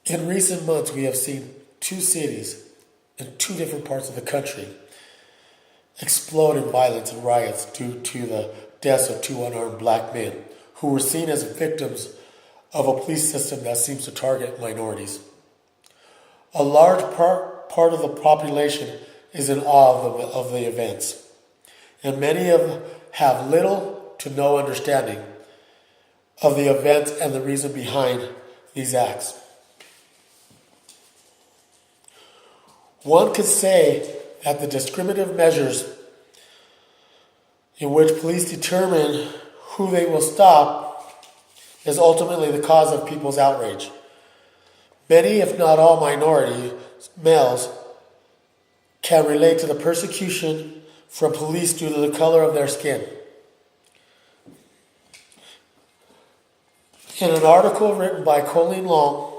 In recent months, we have seen two cities in two different parts of the country explode in violence and riots due to the deaths of two unarmed black men who were seen as victims of a police system that seems to target minorities. A large part of the population is in awe of the events, and many of them have little to no understanding of the events and the reason behind these acts. One could say that the discriminative measures in which police determine who they will stop is ultimately the cause of people's outrage. Many, if not all, minority males can relate to the persecution from police due to the color of their skin. In an article written by Colleen Long,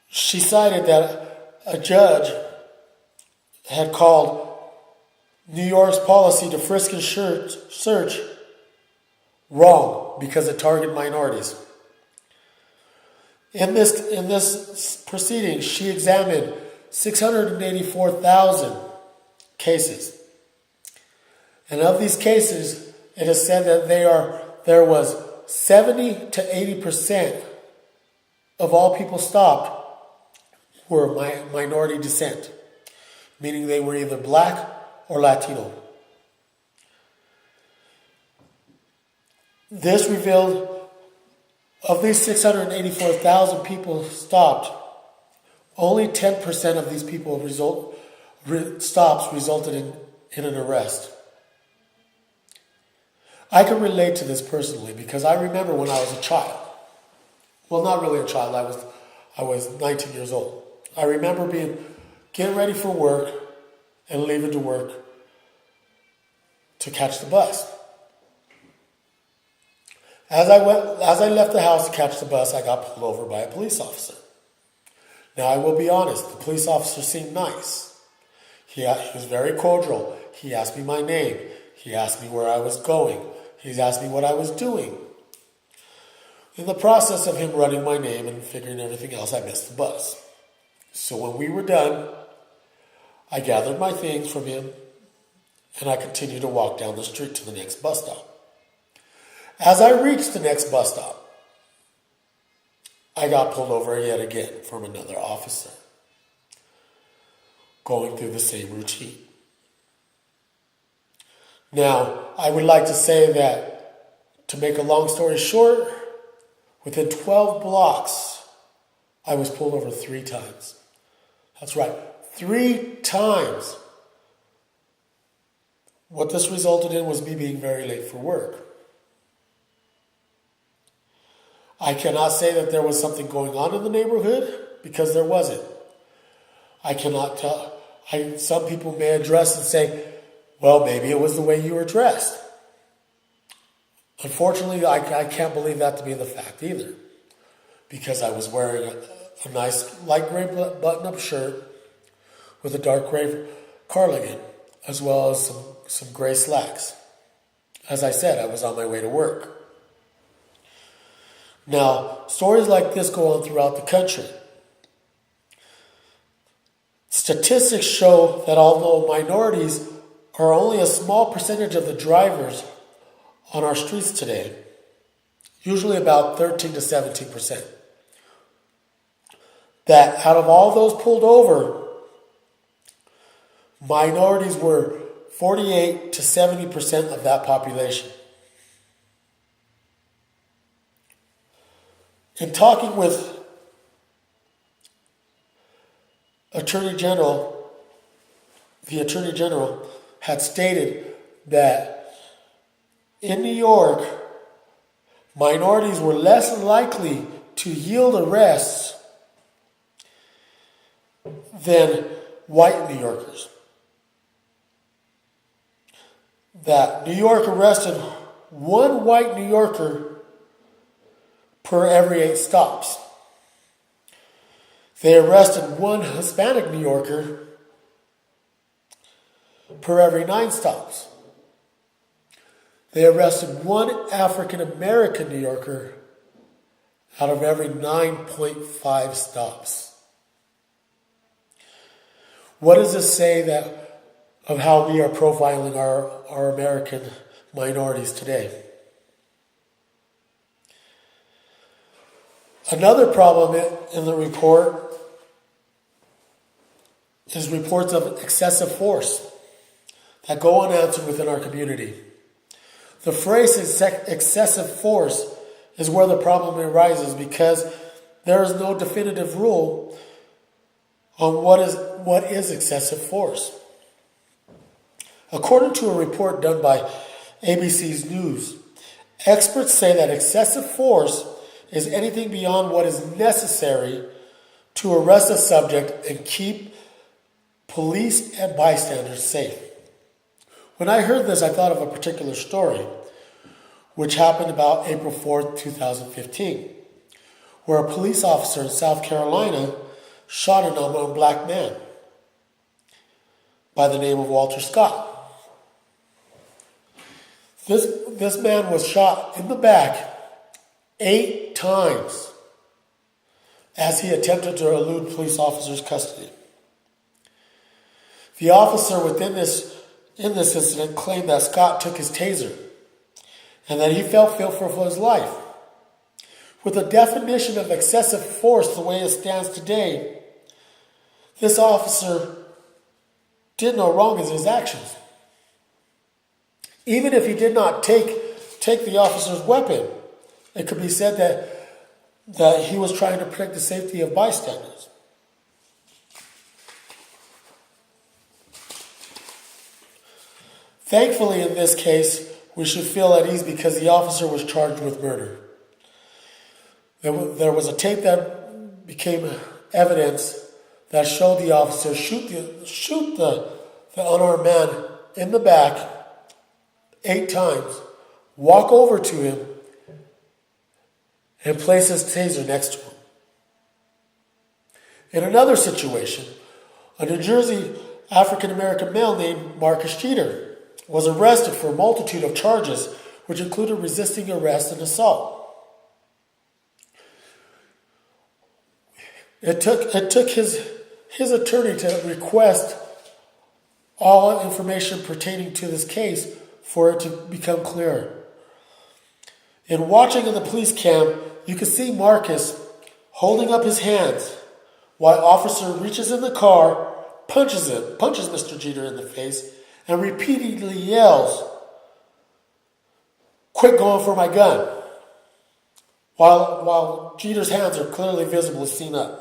she cited that a judge had called New York's policy to frisk and search wrong because it targeted minorities. In this proceeding, she examined 684,000 cases. And of these cases, it is said that there was 70 to 80% of all people stopped were minority descent, meaning they were either black or Latino. This revealed of these 684,000 people stopped, only 10% of these people stops resulted in an arrest. I can relate to this personally because I remember when I was a child. Well, not really a child. I was 19 years old. I remember getting ready for work and leaving to work to catch the bus. As I left the house to catch the bus, I got pulled over by a police officer. Now, I will be honest, the police officer seemed nice. He was very cordial. He asked me my name. He asked me where I was going. He asked me what I was doing. In the process of him running my name and figuring everything else, I missed the bus. So when we were done, I gathered my things from him and I continued to walk down the street to the next bus stop. As I reached the next bus stop, I got pulled over yet again from another officer, going through the same routine. Now, I would like to say that, to make a long story short, within 12 blocks, I was pulled over 3 times. That's right, 3 times. What this resulted in was me being very late for work. I cannot say that there was something going on in the neighborhood because there wasn't. I cannot tell. Some people may address and say, well, maybe it was the way you were dressed. Unfortunately, I can't believe that to be the fact either, because I was wearing a nice light gray button-up shirt with a dark gray cardigan, as well as some gray slacks. As I said, I was on my way to work. Now, stories like this go on throughout the country. Statistics show that although minorities are only a small percentage of the drivers on our streets today, usually about 13 to 17%, that out of all those pulled over, minorities were 48 to 70% of that population. In talking with Attorney General, the Attorney General had stated that in New York, minorities were less likely to yield arrests than white New Yorkers. That New York arrested 1 white New Yorker per every 8 stops. They arrested 1 Hispanic New Yorker per every 9 stops. They arrested 1 African American New Yorker out of every 9.5 stops. What does this say of how we are profiling our American minorities today? Another problem in the report is reports of excessive force that go unanswered within our community. The phrase excessive force is where the problem arises because there is no definitive rule on what is excessive force. According to a report done by ABC's News, experts say that excessive force is anything beyond what is necessary to arrest a subject and keep police and bystanders safe. When I heard this, I thought of a particular story, which happened about April 4th, 2015, where a police officer in South Carolina shot an unarmed black man by the name of Walter Scott. This man was shot in the back 8 times as he attempted to elude police officers' custody. The officer in this incident claimed that Scott took his taser and that he felt fearful for his life. With the definition of excessive force the way it stands today, this officer did no wrong in his actions. Even if he did not take the officer's weapon, it could be said that he was trying to protect the safety of bystanders. Thankfully, in this case, we should feel at ease because the officer was charged with murder. There was a tape that became evidence that showed the officer shoot the unarmed man in the back 8 times, walk over to him, and place his taser next to him. In another situation, a New Jersey African-American male named Marcus Jeter was arrested for a multitude of charges, which included resisting arrest and assault. It took his attorney to request all information pertaining to this case for it to become clearer. In watching in the police cam, you can see Marcus holding up his hands while officer reaches in the car, punches Mr. Jeter in the face, and repeatedly yells, "Quit going for my gun," while Jeter's hands are clearly visibly seen up.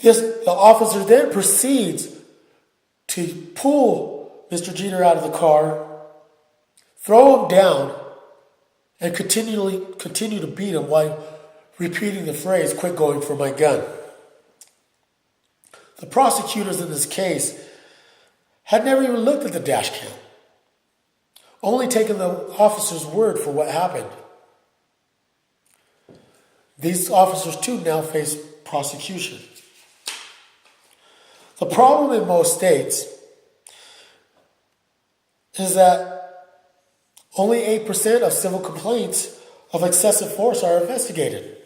The officer then proceeds to pull Mr. Jeter out of the car, throw him down, and continue to beat him while repeating the phrase, "Quit going for my gun." The prosecutors in this case had never even looked at the dash cam, only taken the officer's word for what happened. These officers too now face prosecution. The problem in most states is that only 8% of civil complaints of excessive force are investigated.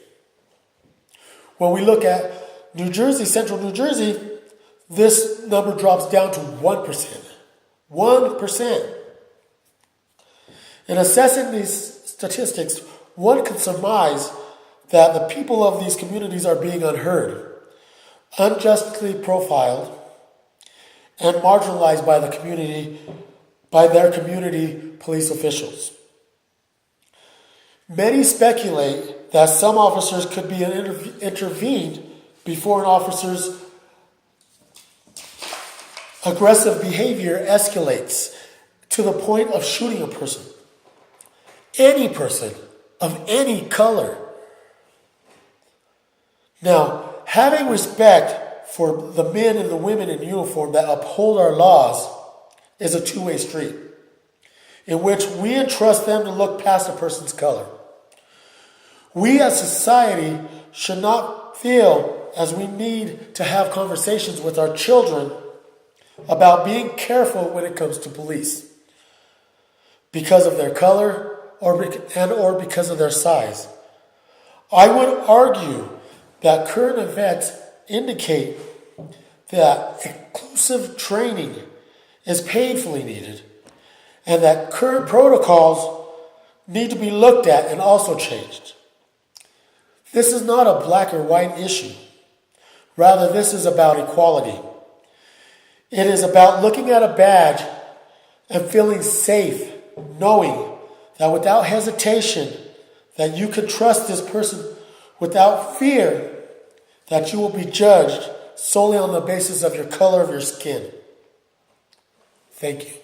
When we look at New Jersey, central New Jersey, this number drops down to 1%. 1%. In assessing these statistics, one can surmise that the people of these communities are being unheard, unjustly profiled, and marginalized by their community police officials. Many speculate that some officers could be intervened before an officer's aggressive behavior escalates to the point of shooting a person. Any person of any color. Now, having respect for the men and the women in uniform that uphold our laws is a two-way street in which we entrust them to look past a person's color. We as society should not feel as we need to have conversations with our children about being careful when it comes to police because of their color or because of their size. I would argue that current events indicate that inclusive training is painfully needed and that current protocols need to be looked at and also changed. This is not a black or white issue. Rather, this is about equality. It is about looking at a badge and feeling safe, knowing that without hesitation, that you can trust this person without fear that you will be judged solely on the basis of your color of your skin. Thank you.